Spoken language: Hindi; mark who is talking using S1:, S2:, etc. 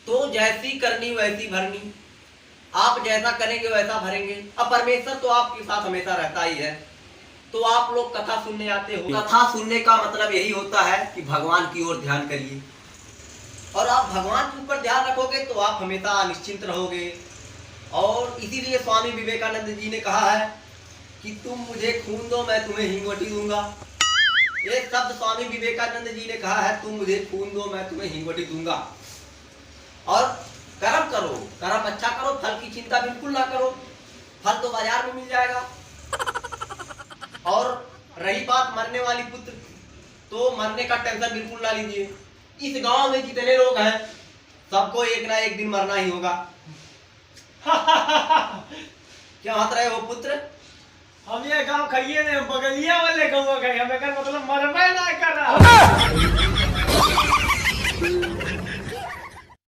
S1: तो जैसी करनी वैसी भरनी, आप जैसा करेंगे वैसा भरेंगे। अब परमेश्वर तो आपके साथ हमेशा रहता ही है। तो आप लोग कथा सुनने आते हो, कथा सुनने का मतलब यही होता है कि भगवान की ओर ध्यान करिए, और आप भगवान के ऊपर ध्यान रखोगे तो आप हमेशा निश्चिंत रहोगे। और इसीलिए स्वामी विवेकानंद जी ने कहा है कि तुम मुझे खून दो मैं तुम्हें हिंगोटी दूंगा। एक शब्द स्वामी विवेकानंद जी ने कहा है, तुम मुझे खून दो मैं तुम्हें हिंगोटी दूंगा। और कर्म करो, कर्म अच्छा करो, फल की चिंता बिल्कुल ना करो, फल तो बाजार में मिल जाएगा। और रही बात मरने वाली पुत्र, तो मरने का टेंशन बिल्कुल ना लीजिए। इस गांव में जितने लोग हैं सबको एक ना एक दिन मरना ही होगा। क्या हंस रहे हो पुत्र?
S2: हम ये गांव खाइए ने बगलिया वाले गांव गए, हमें मतलब मरबे ना करा।